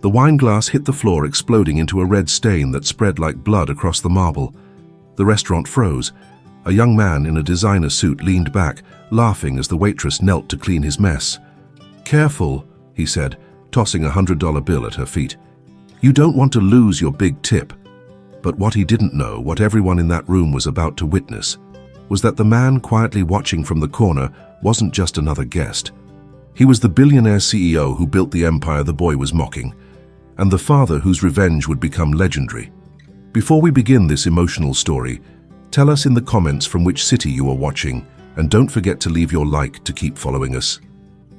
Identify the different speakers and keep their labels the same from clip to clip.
Speaker 1: The wine glass hit the floor, exploding into a red stain that spread like blood across the marble. The restaurant froze. A young man in a designer suit leaned back, laughing as the waitress knelt to clean his mess. "Careful," he said, tossing a $100 bill at her feet. "You don't want to lose your big tip." But what he didn't know, what everyone in that room was about to witness, was that the man quietly watching from the corner wasn't just another guest. He was the billionaire CEO who built the empire the boy was mocking, and the father whose revenge would become legendary. Before we begin this emotional story, tell us in the comments from which city you are watching, and don't forget to leave your like to keep following us.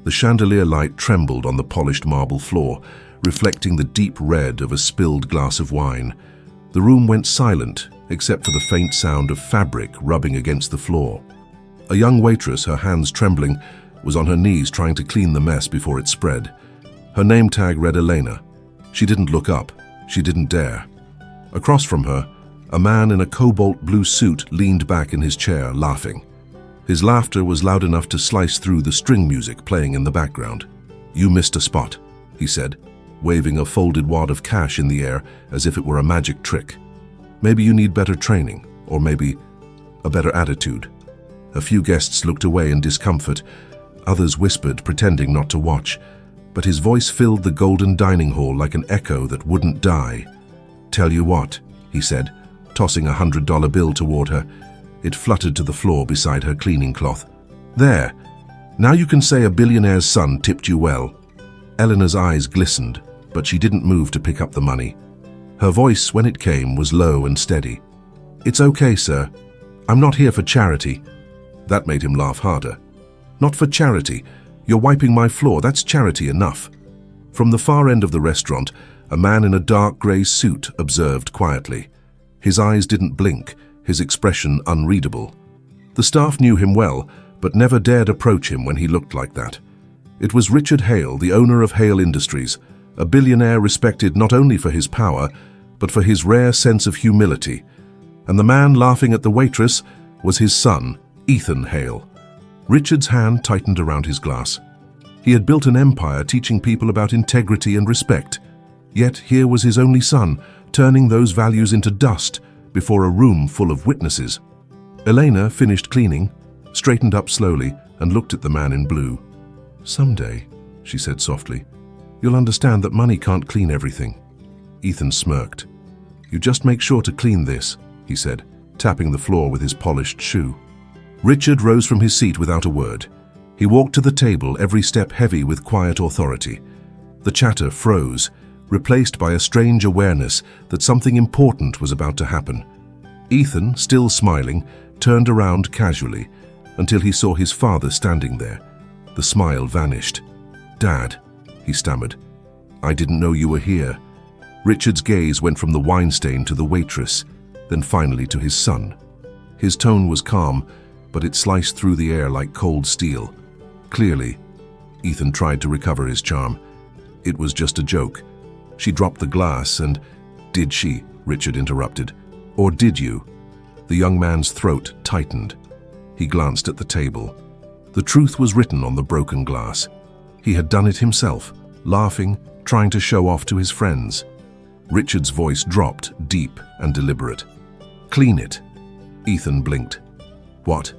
Speaker 1: The chandelier light trembled on the polished marble floor, reflecting the deep red of a spilled glass of wine. The room went silent, except for the faint sound of fabric rubbing against the floor. A young waitress, her hands trembling, was on her knees trying to clean the mess before it spread. Her name tag read Elena. She didn't look up. She didn't dare. Across from her, a man in a cobalt blue suit leaned back in his chair, laughing. His laughter was loud enough to slice through the string music playing in the background. "You missed a spot," he said, waving a folded wad of cash in the air as if it were a magic trick. "Maybe you need better training, or maybe a better attitude." A few guests looked away in discomfort. Others whispered, pretending not to watch. But his voice filled the golden dining hall like an echo that wouldn't die. "Tell you what," he said, tossing a $100 bill toward her. It fluttered to the floor beside her cleaning cloth. "There. Now you can say a billionaire's son tipped you well." Eleanor's eyes glistened, but she didn't move to pick up the money. Her voice, when it came, was low and steady. "It's okay, sir. I'm not here for charity." That made him laugh harder. "Not for charity. You're wiping my floor. That's charity enough." From the far end of the restaurant, a man in a dark grey suit observed quietly. His eyes didn't blink, his expression unreadable. The staff knew him well, but never dared approach him when he looked like that. It was Richard Hale, the owner of Hale Industries, a billionaire respected not only for his power, but for his rare sense of humility. And the man laughing at the waitress was his son, Ethan Hale. Richard's hand tightened around his glass. He had built an empire teaching people about integrity and respect. Yet here was his only son, turning those values into dust before a room full of witnesses. Elena finished cleaning, straightened up slowly, and looked at the man in blue. "Someday," she said softly, "you'll understand that money can't clean everything." Ethan smirked. "You just make sure to clean this," he said, tapping the floor with his polished shoe. Richard rose from his seat without a word. He walked to the table, every step heavy with quiet authority. The chatter froze, replaced by a strange awareness that something important was about to happen. Ethan, still smiling, turned around casually until he saw his father standing there. The smile vanished. "Dad," he stammered, "I didn't know you were here." Richard's gaze went from the wine stain to the waitress, then finally to his son. His tone was calm, but it sliced through the air like cold steel. Clearly, Ethan tried to recover his charm. It was just a joke. She dropped the glass and... "Did she?" Richard interrupted. "Or did you?" The young man's throat tightened. He glanced at the table. The truth was written on the broken glass. He had done it himself, laughing, trying to show off to his friends. Richard's voice dropped, deep and deliberate. "Clean it." Ethan blinked. "What?"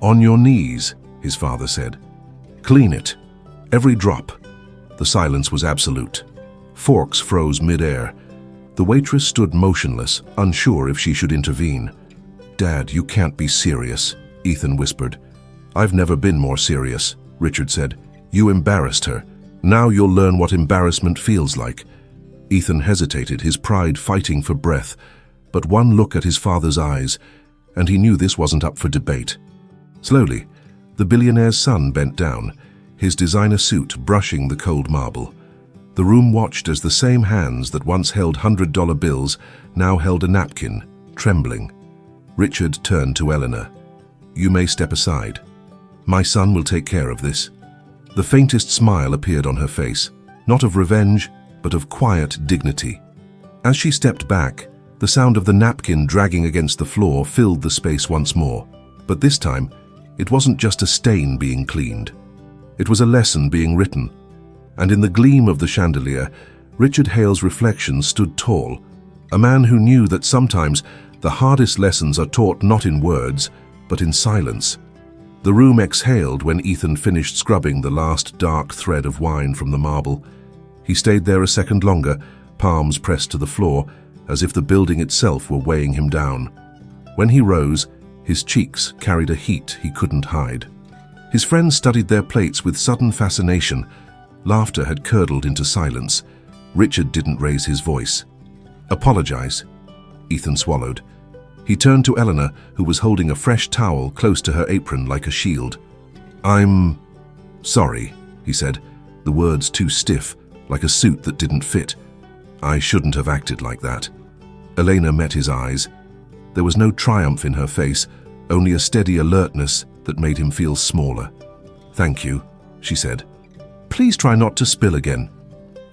Speaker 1: "On your knees," his father said. "Clean it. Every drop." The silence was absolute. Forks froze mid-air. The waitress stood motionless, unsure if she should intervene. "Dad, you can't be serious," Ethan whispered. "I've never been more serious," Richard said. "You embarrassed her. Now you'll learn what embarrassment feels like." Ethan hesitated, his pride fighting for breath, but one look at his father's eyes, and he knew this wasn't up for debate. Slowly, the billionaire's son bent down, his designer suit brushing the cold marble. The room watched as the same hands that once held $100 bills now held a napkin, trembling. Richard turned to Eleanor. "You may step aside. My son will take care of this." The faintest smile appeared on her face, not of revenge, but of quiet dignity. As she stepped back, the sound of the napkin dragging against the floor filled the space once more. But this time, it wasn't just a stain being cleaned. It was a lesson being written. And in the gleam of the chandelier, Richard Hale's reflection stood tall, a man who knew that sometimes the hardest lessons are taught not in words, but in silence. The room exhaled when Ethan finished scrubbing the last dark thread of wine from the marble. He stayed there a second longer, palms pressed to the floor, as if the building itself were weighing him down. When he rose, his cheeks carried a heat he couldn't hide. His friends studied their plates with sudden fascination. Laughter had curdled into silence. Richard didn't raise his voice. "Apologize." Ethan swallowed. He turned to Eleanor, who was holding a fresh towel close to her apron like a shield. "I'm sorry," he said, the words too stiff, like a suit that didn't fit. "I shouldn't have acted like that." Elena met his eyes. There was no triumph in her face, only a steady alertness that made him feel smaller. "Thank you," she said. "Please try not to spill again."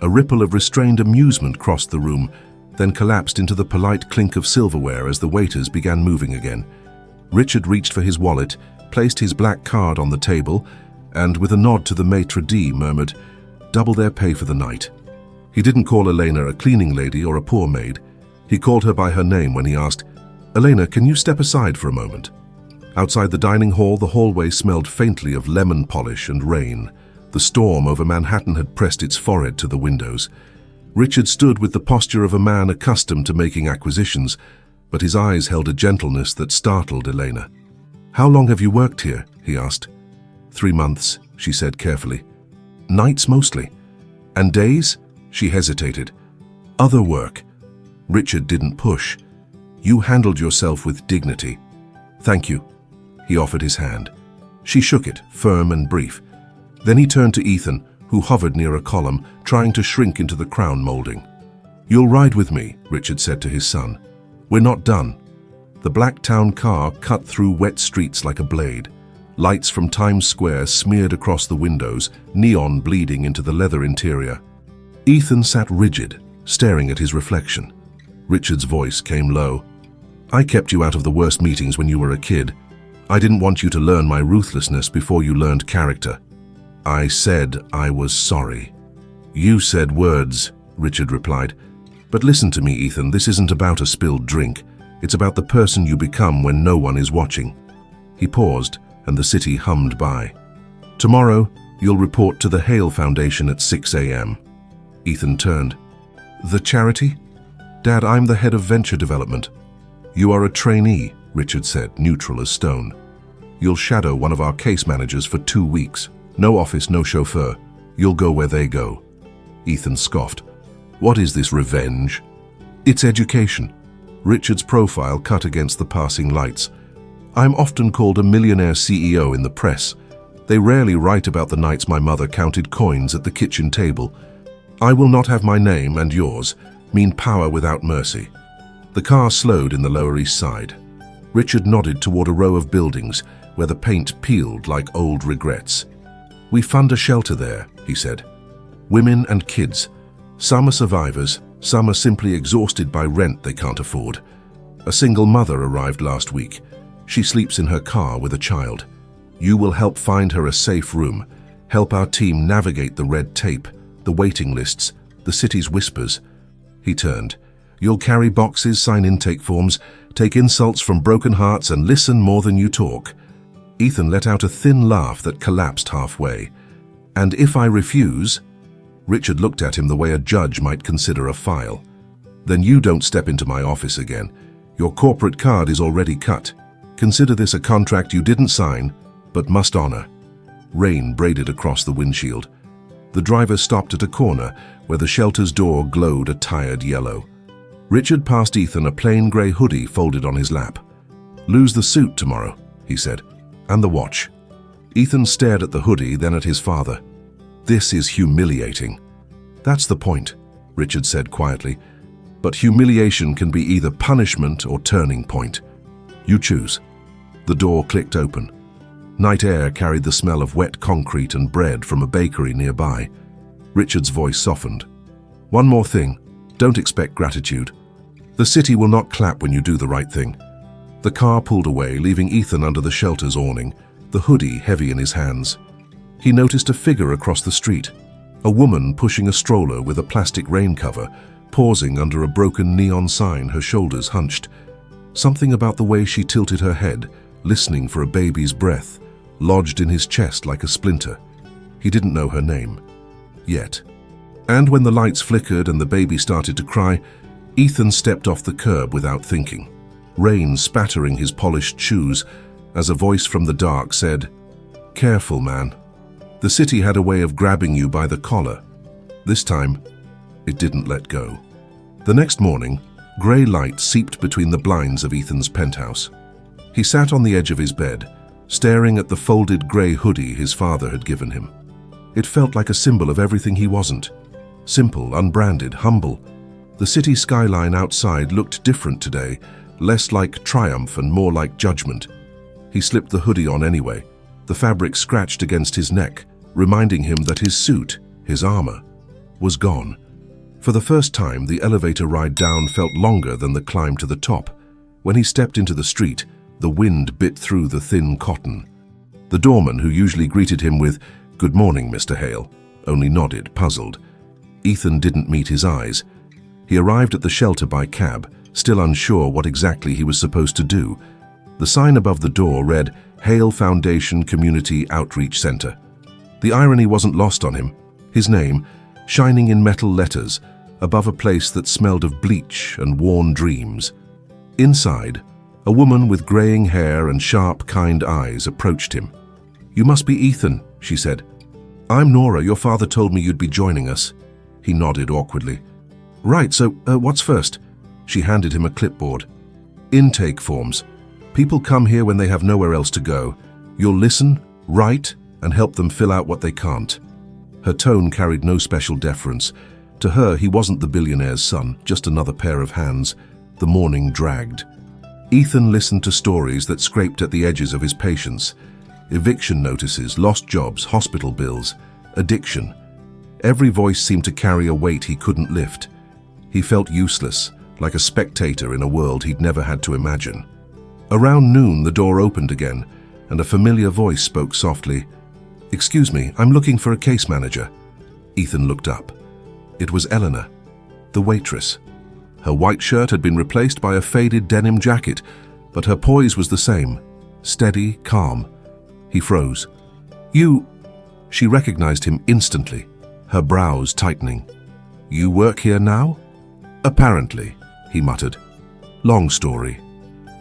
Speaker 1: A ripple of restrained amusement crossed the room, then collapsed into the polite clink of silverware as the waiters began moving again. Richard reached for his wallet, placed his black card on the table, and with a nod to the maitre d' murmured, "Double their pay for the night." He didn't call Elena a cleaning lady or a poor maid. He called her by her name when he asked, "Elena, can you step aside for a moment?" Outside the dining hall, the hallway smelled faintly of lemon polish and rain. The storm over Manhattan had pressed its forehead to the windows. Richard stood with the posture of a man accustomed to making acquisitions, but his eyes held a gentleness that startled Elena. "How long have you worked here?" he asked. 3 months, she said carefully. "Nights mostly. And days?" She hesitated. "Other work." Richard didn't push. "You handled yourself with dignity." "Thank you." He offered his hand. She shook it, firm and brief. Then he turned to Ethan, who hovered near a column, trying to shrink into the crown molding. "You'll ride with me," Richard said to his son. "We're not done." The black town car cut through wet streets like a blade. Lights from Times Square smeared across the windows, neon bleeding into the leather interior. Ethan sat rigid, staring at his reflection. Richard's voice came low. "I kept you out of the worst meetings when you were a kid. I didn't want you to learn my ruthlessness before you learned character. I said I was sorry." "You said words," Richard replied. "But listen to me, Ethan, this isn't about a spilled drink. It's about the person you become when no one is watching." He paused, and the city hummed by. "Tomorrow, you'll report to the Hale Foundation at 6 a.m. Ethan turned. "The charity?" "Dad, I'm the head of venture development." "You are a trainee," Richard said, neutral as stone. "You'll shadow one of our case managers for 2 weeks. No office, no chauffeur. You'll go where they go." Ethan scoffed. "What is this revenge?" "It's education." Richard's profile cut against the passing lights. "I'm often called a millionaire CEO in the press. They rarely write about the nights my mother counted coins at the kitchen table. I will not have my name and yours mean power without mercy." The car slowed in the Lower East Side. Richard nodded toward a row of buildings where the paint peeled like old regrets. "We fund a shelter there," he said. "Women and kids. Some are survivors, some are simply exhausted by rent they can't afford. A single mother arrived last week. She sleeps in her car with a child. You will help find her a safe room, help our team navigate the red tape, the waiting lists, the city's whispers." He turned. "You'll carry boxes, sign intake forms, take insults from broken hearts, and listen more than you talk." Ethan let out a thin laugh that collapsed halfway. "And if I refuse?" Richard looked at him the way a judge might consider a file. "Then you don't step into my office again. Your corporate card is already cut. Consider this a contract you didn't sign, but must honor." Rain braided across the windshield. The driver stopped at a corner where the shelter's door glowed a tired yellow. Richard passed Ethan a plain grey hoodie folded on his lap. "Lose the suit tomorrow," he said. "And the watch." Ethan stared at the hoodie, then at his father. "This is humiliating." "That's the point," Richard said quietly. "But humiliation can be either punishment or turning point. You choose." The door clicked open. Night air carried the smell of wet concrete and bread from a bakery nearby. Richard's voice softened. "One more thing. Don't expect gratitude. The city will not clap when you do the right thing." The car pulled away, leaving Ethan under the shelter's awning, the hoodie heavy in his hands. He noticed a figure across the street. A woman pushing a stroller with a plastic rain cover, pausing under a broken neon sign, her shoulders hunched. Something about the way she tilted her head, listening for a baby's breath, lodged in his chest like a splinter. He didn't know her name. Yet. And when the lights flickered and the baby started to cry, Ethan stepped off the curb without thinking, rain spattering his polished shoes as a voice from the dark said, "Careful, man. The city had a way of grabbing you by the collar." This time, it didn't let go. The next morning, grey light seeped between the blinds of Ethan's penthouse. He sat on the edge of his bed, staring at the folded grey hoodie his father had given him. It felt like a symbol of everything he wasn't. Simple, unbranded, humble. The city skyline outside looked different today, less like triumph and more like judgment. He slipped the hoodie on anyway. The fabric scratched against his neck, reminding him that his suit, his armor, was gone. For the first time, the elevator ride down felt longer than the climb to the top. When he stepped into the street, the wind bit through the thin cotton. The doorman, who usually greeted him with, "Good morning, Mr. Hale," only nodded, puzzled. Ethan didn't meet his eyes. He arrived at the shelter by cab, still unsure what exactly he was supposed to do. The sign above the door read, "Hale Foundation Community Outreach Center." The irony wasn't lost on him. His name, shining in metal letters, above a place that smelled of bleach and worn dreams. Inside, a woman with graying hair and sharp, kind eyes approached him. "You must be Ethan," she said. "I'm Nora. Your father told me you'd be joining us." He nodded awkwardly. "Right, so what's first?" She handed him a clipboard. "Intake forms. People come here when they have nowhere else to go. You'll listen, write, and help them fill out what they can't." Her tone carried no special deference. To her, he wasn't the billionaire's son, just another pair of hands. The morning dragged. Ethan listened to stories that scraped at the edges of his patience. Eviction notices, lost jobs, hospital bills, addiction. Every voice seemed to carry a weight he couldn't lift. He felt useless, like a spectator in a world he'd never had to imagine. Around noon, the door opened again, and a familiar voice spoke softly. "Excuse me, I'm looking for a case manager." Ethan looked up. It was Eleanor, the waitress. Her white shirt had been replaced by a faded denim jacket, but her poise was the same, steady, calm. He froze. "You..." She recognized him instantly, her brows tightening. "You work here now?" "Apparently," he muttered. "Long story."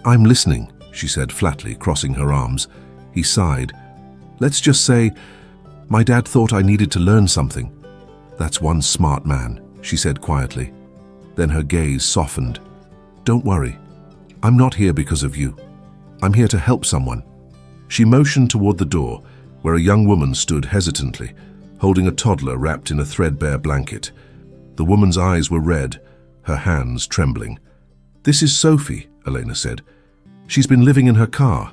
Speaker 1: "I'm listening," she said flatly, crossing her arms. He sighed. "Let's just say, my dad thought I needed to learn something." "That's one smart man," she said quietly. Then her gaze softened. "Don't worry. I'm not here because of you. I'm here to help someone." She motioned toward the door, where a young woman stood hesitantly, holding a toddler wrapped in a threadbare blanket. The woman's eyes were red, her hands trembling. "This is Sophie," Elena said. "She's been living in her car.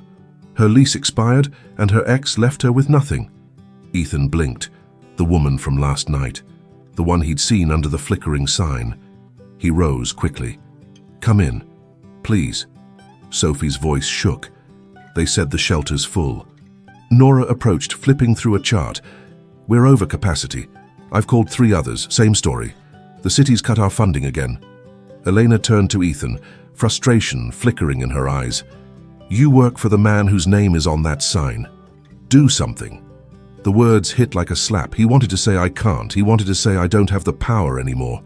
Speaker 1: Her lease expired, and her ex left her with nothing." Ethan blinked. The woman from last night. The one he'd seen under the flickering sign. He rose quickly. "Come in, please." Sophie's voice shook. "They said the shelter's full." Nora approached, flipping through a chart. "We're over capacity. I've called 3 others, same story. The city's cut our funding again." Elena turned to Ethan, frustration flickering in her eyes. "You work for the man whose name is on that sign. Do something." The words hit like a slap. He wanted to say, "I can't." He wanted to say, "I don't have the power anymore."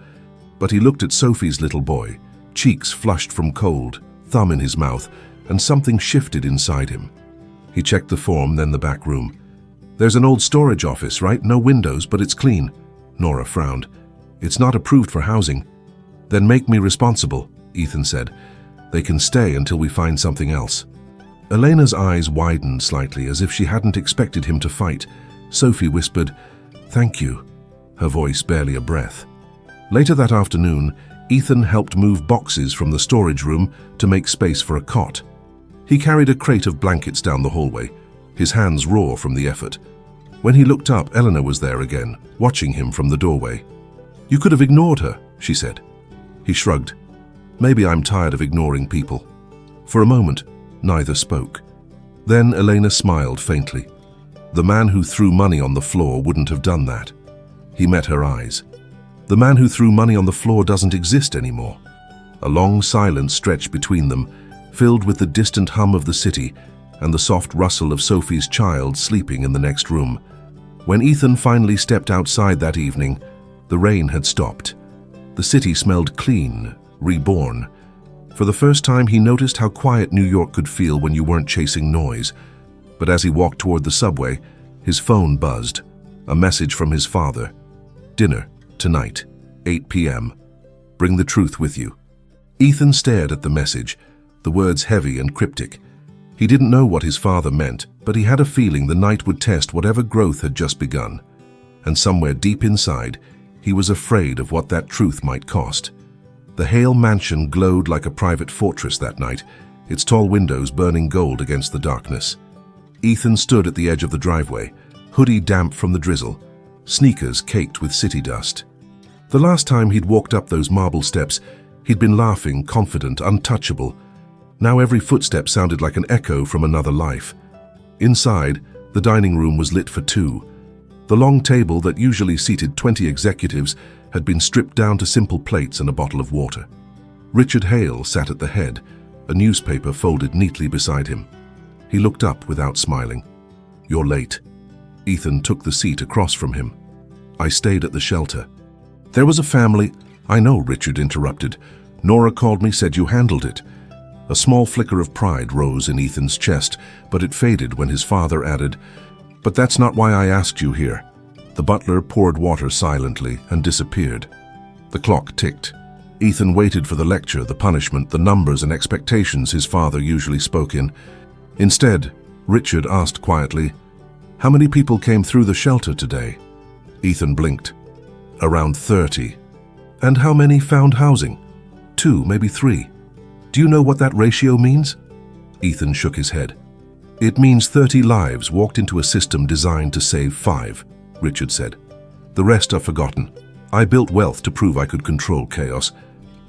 Speaker 1: But he looked at Sophie's little boy, cheeks flushed from cold, thumb in his mouth, and something shifted inside him. He checked the form, then the back room. "There's an old storage office, right? No windows, but it's clean." Nora frowned. "It's not approved for housing." "Then make me responsible," Ethan said. "They can stay until we find something else." Elena's eyes widened slightly, as if she hadn't expected him to fight. Sophie whispered, "Thank you," her voice barely a breath. Later that afternoon, Ethan helped move boxes from the storage room to make space for a cot. He carried a crate of blankets down the hallway, his hands raw from the effort. When he looked up, Eleanor was there again, watching him from the doorway. "You could have ignored her," she said. He shrugged. "Maybe I'm tired of ignoring people." For a moment, neither spoke. Then Elena smiled faintly. The man who threw money on the floor wouldn't have done that. He met her eyes. The man who threw money on the floor doesn't exist anymore. A long silence stretched between them, filled with the distant hum of the city and the soft rustle of Sophie's child sleeping in the next room. When Ethan finally stepped outside that evening, the rain had stopped. The city smelled clean, reborn. For the first time, he noticed how quiet New York could feel when you weren't chasing noise. But as he walked toward the subway, his phone buzzed. A message from his father. "Dinner, tonight, 8 p.m. Bring the truth with you." Ethan stared at the message, the words heavy and cryptic. He didn't know what his father meant, but he had a feeling the night would test whatever growth had just begun. And somewhere deep inside, he was afraid of what that truth might cost. The Hale mansion glowed like a private fortress that night, its tall windows burning gold against the darkness. Ethan stood at the edge of the driveway, hoodie damp from the drizzle, sneakers caked with city dust. The last time he'd walked up those marble steps, he'd been laughing, confident, untouchable. Now every footstep sounded like an echo from another life. Inside, the dining room was lit for two. The long table that usually seated 20 executives had been stripped down to simple plates and a bottle of water. Richard Hale sat at the head, a newspaper folded neatly beside him. He looked up without smiling. "You're late." Ethan took the seat across from him. "I stayed at the shelter." "There was a family—" "I know," Richard interrupted. "Nora called me, said you handled it." A small flicker of pride rose in Ethan's chest, but it faded when his father added, "But that's not why I asked you here." The butler poured water silently and disappeared. The clock ticked. Ethan waited for the lecture, the punishment, the numbers and expectations his father usually spoke in. Instead, Richard asked quietly, "How many people came through the shelter today?" Ethan blinked. "Around 30. "And how many found housing?" 2, maybe 3. "Do you know what that ratio means?" Ethan shook his head. "It means 30 lives walked into a system designed to save 5, Richard said. "The rest are forgotten. I built wealth to prove I could control chaos.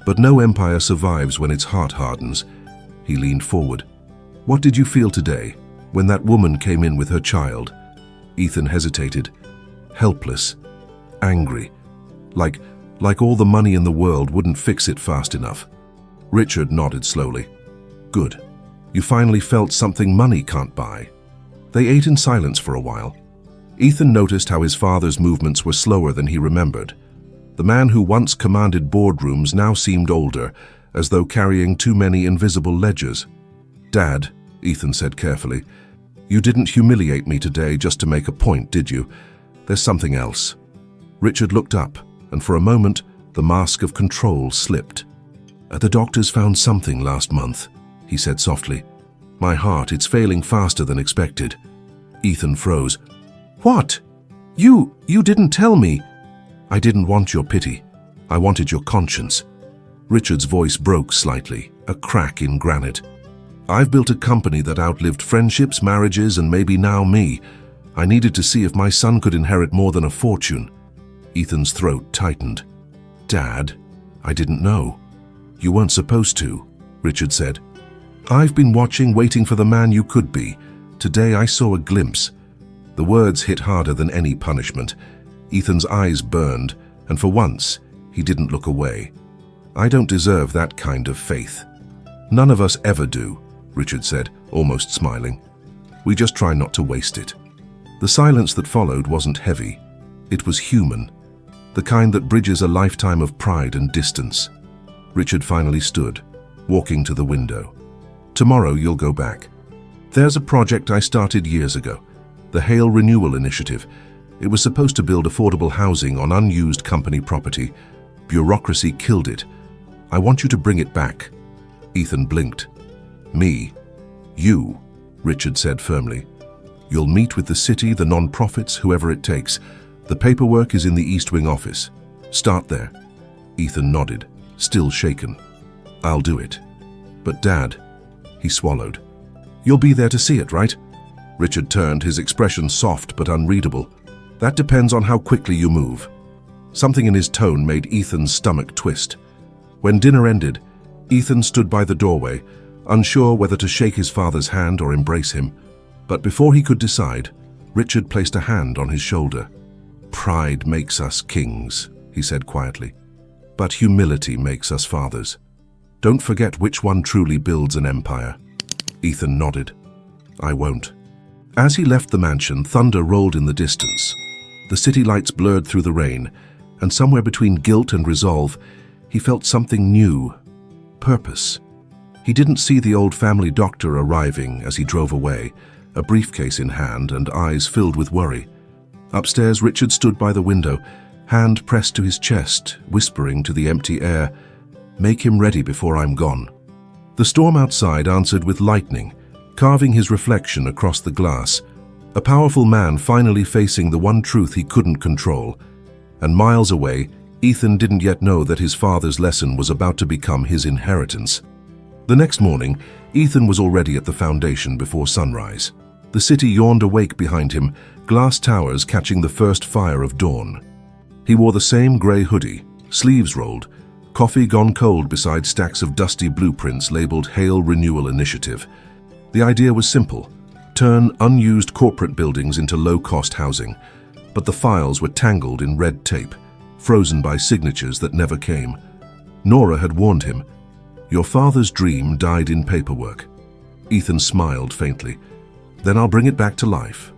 Speaker 1: But no empire survives when its heart hardens." He leaned forward. "What did you feel today, when that woman came in with her child?" Ethan hesitated. Helpless. Angry. Like all the money in the world wouldn't fix it fast enough. Richard nodded slowly. "Good. You finally felt something money can't buy." They ate in silence for a while. Ethan noticed how his father's movements were slower than he remembered. The man who once commanded boardrooms now seemed older, as though carrying too many invisible ledgers. "Dad," Ethan said carefully, "you didn't humiliate me today just to make a point, did you? There's something else." Richard looked up, and for a moment, the mask of control slipped. "The doctors found something last month," he said softly. "My heart, it's failing faster than expected." Ethan froze. "What? You didn't tell me." "I didn't want your pity. I wanted your conscience." Richard's voice broke slightly, a crack in granite. "I've built a company that outlived friendships, marriages, and maybe now me. I needed to see if my son could inherit more than a fortune." Ethan's throat tightened. "Dad, I didn't know." "You weren't supposed to," Richard said. "I've been watching, waiting for the man you could be. Today I saw a glimpse." The words hit harder than any punishment. Ethan's eyes burned, and for once, he didn't look away. "I don't deserve that kind of faith." "None of us ever do," Richard said, almost smiling. "We just try not to waste it." The silence that followed wasn't heavy. It was human, the kind that bridges a lifetime of pride and distance. Richard finally stood, walking to the window. "Tomorrow you'll go back. There's a project I started years ago, the Hale Renewal Initiative. It was supposed to build affordable housing on unused company property. Bureaucracy killed it. I want you to bring it back." Ethan blinked. "Me? You," Richard said firmly. "You'll meet with the city, the non-profits, whoever it takes. The paperwork is in the East Wing office. Start there." Ethan nodded, still shaken. "I'll do it." "But Dad," he swallowed. "You'll be there to see it, right?" Richard turned, his expression soft but unreadable. "That depends on how quickly you move." Something in his tone made Ethan's stomach twist. When dinner ended, Ethan stood by the doorway, unsure whether to shake his father's hand or embrace him. But before he could decide, Richard placed a hand on his shoulder. Pride makes us kings, he said quietly, but humility makes us fathers. Don't forget which one truly builds an empire. Ethan nodded. I won't. As he left the mansion, thunder rolled in the distance. The city lights blurred through the rain, and somewhere between guilt and resolve, he felt something new. Purpose. He didn't see the old family doctor arriving as he drove away, a briefcase in hand and eyes filled with worry. Upstairs, Richard stood by the window, hand pressed to his chest, whispering to the empty air, "Make him ready before I'm gone." The storm outside answered with lightning, carving his reflection across the glass. A powerful man finally facing the one truth he couldn't control. And miles away, Ethan didn't yet know that his father's lesson was about to become his inheritance. The next morning, Ethan was already at the foundation before sunrise. The city yawned awake behind him, glass towers catching the first fire of dawn. He wore the same grey hoodie, sleeves rolled, coffee gone cold beside stacks of dusty blueprints labeled Hail Renewal Initiative. The idea was simple: turn unused corporate buildings into low-cost housing. But the files were tangled in red tape, frozen by signatures that never came. Nora had warned him, "Your father's dream died in paperwork." Ethan smiled faintly. "Then I'll bring it back to life."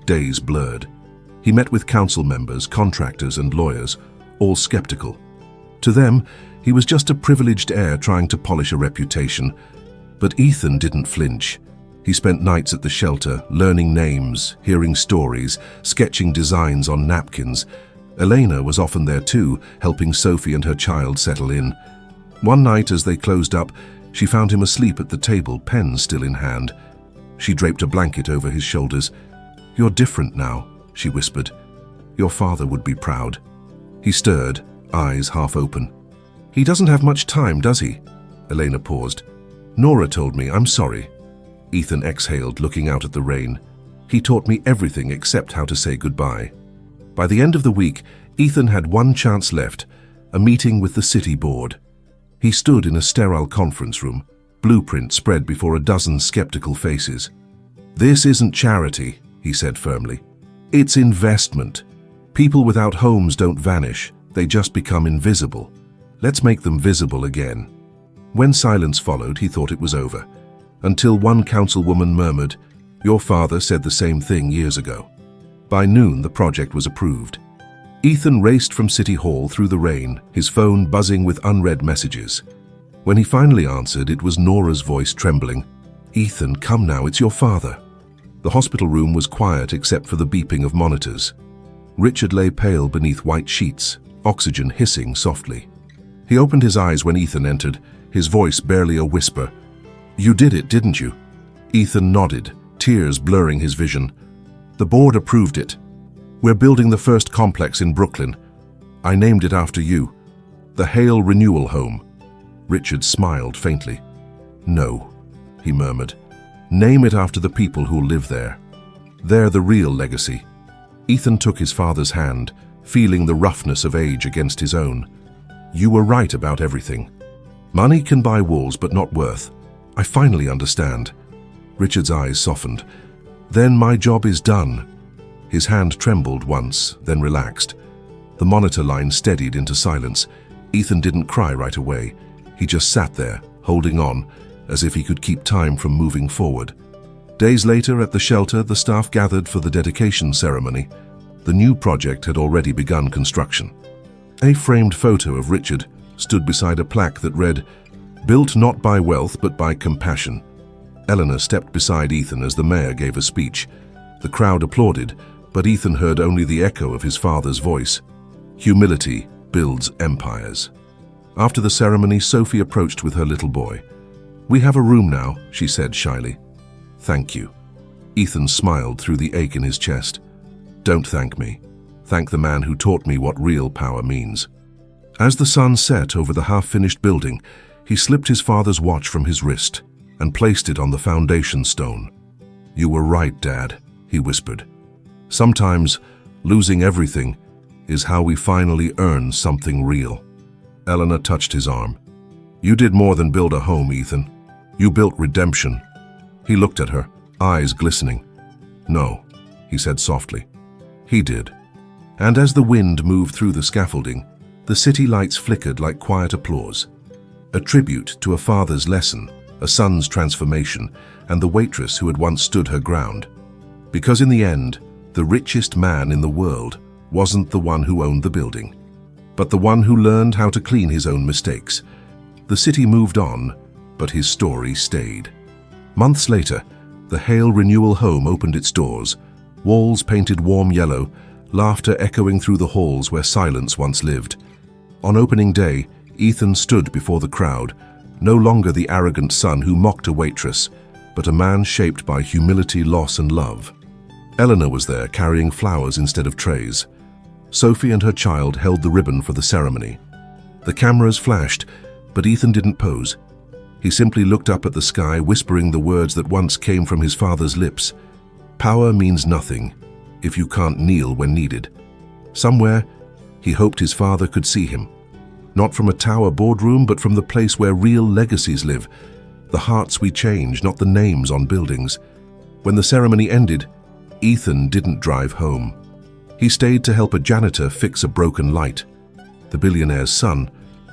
Speaker 1: Days blurred. He met with council members, contractors, and lawyers, all skeptical. To them, he was just a privileged heir trying to polish a reputation. But Ethan didn't flinch. He spent nights at the shelter, learning names, hearing stories, sketching designs on napkins. Elena was often there too, helping Sophie and her child settle in. One night, as they closed up, she found him asleep at the table, pen still in hand. She draped a blanket over his shoulders. "You're different now," she whispered. "Your father would be proud." He stirred, eyes half open. "He doesn't have much time, does he?" Elena paused. "Nora told me. I'm sorry." Ethan exhaled, looking out at the rain. "He taught me everything except how to say goodbye." By the end of the week, Ethan had one chance left, a meeting with the city board. He stood in a sterile conference room, blueprint spread before a dozen skeptical faces. "This isn't charity," he said firmly. "It's investment. People without homes don't vanish, they just become invisible. Let's make them visible again." When silence followed, he thought it was over, until one councilwoman murmured, "Your father said the same thing years ago." By noon, the project was approved. Ethan raced from City Hall through the rain, his phone buzzing with unread messages. When he finally answered, it was Nora's voice trembling. "Ethan, come now, it's your father." The hospital room was quiet except for the beeping of monitors. Richard lay pale beneath white sheets, oxygen hissing softly. He opened his eyes when Ethan entered, his voice barely a whisper. "You did it, didn't you?" Ethan nodded, tears blurring his vision. "The board approved it. We're building the first complex in Brooklyn. I named it after you. The Hail Renewal Home." Richard smiled faintly. "No," he murmured. "Name it after the people who live there. They're the real legacy." Ethan took his father's hand, feeling the roughness of age against his own. "You were right about everything. Money can buy walls, but not worth. I finally understand." Richard's eyes softened. "Then my job is done." His hand trembled once, then relaxed. The monitor line steadied into silence. Ethan didn't cry right away. He just sat there, holding on, as if he could keep time from moving forward. Days later, at the shelter, the staff gathered for the dedication ceremony. The new project had already begun construction. A framed photo of Richard stood beside a plaque that read, "Built not by wealth but by compassion." Eleanor stepped beside Ethan as the mayor gave a speech. The crowd applauded, but Ethan heard only the echo of his father's voice. "Humility builds empires." After the ceremony, Sophie approached with her little boy. "We have a room now," she said shyly. "Thank you." Ethan smiled through the ache in his chest. "Don't thank me. Thank the man who taught me what real power means." As the sun set over the half-finished building, he slipped his father's watch from his wrist and placed it on the foundation stone. "You were right, Dad," he whispered. "Sometimes losing everything is how we finally earn something real." Eleanor touched his arm. "You did more than build a home, Ethan. You built redemption." He looked at her, eyes glistening. "No," he said softly. "He did. And as the wind moved through the scaffolding, the city lights flickered like quiet applause. A tribute to a father's lesson, a son's transformation, and the waitress who had once stood her ground. Because in the end, the richest man in the world wasn't the one who owned the building, but the one who learned how to clean his own mistakes. The city moved on, but his story stayed. Months later, the Hale Renewal home opened its doors, walls painted warm yellow, laughter echoing through the halls where silence once lived. On opening day, Ethan stood before the crowd, no longer the arrogant son who mocked a waitress, but a man shaped by humility, loss, and love. Eleanor was there, carrying flowers instead of trays. Sophie and her child held the ribbon for the ceremony. The cameras flashed, but Ethan didn't pose. He simply looked up at the sky, whispering the words that once came from his father's lips. Power means nothing if you can't kneel when needed. Somewhere, he hoped his father could see him. Not from a tower boardroom, but from the place where real legacies live. The hearts we change, not the names on buildings. When the ceremony ended, Ethan didn't drive home. He stayed to help a janitor fix a broken light. The billionaire's son,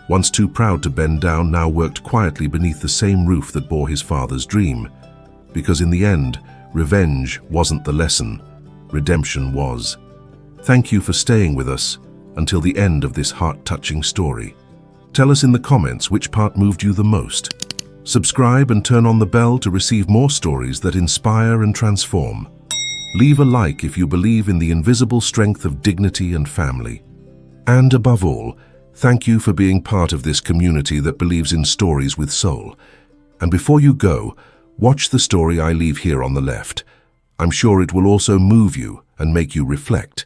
Speaker 1: once too proud to bend down, now worked quietly beneath the same roof that bore his father's dream. Because in the end, revenge wasn't the lesson, redemption was. Thank you for staying with us until the end of this heart-touching story. Tell us in the comments which part moved you the most. Subscribe and turn on the bell to receive more stories that inspire and transform. Leave a like if you believe in the invisible strength of dignity and family. And above all, thank you for being part of this community that believes in stories with soul. And before you go, watch the story I leave here on the left. I'm sure it will also move you and make you reflect.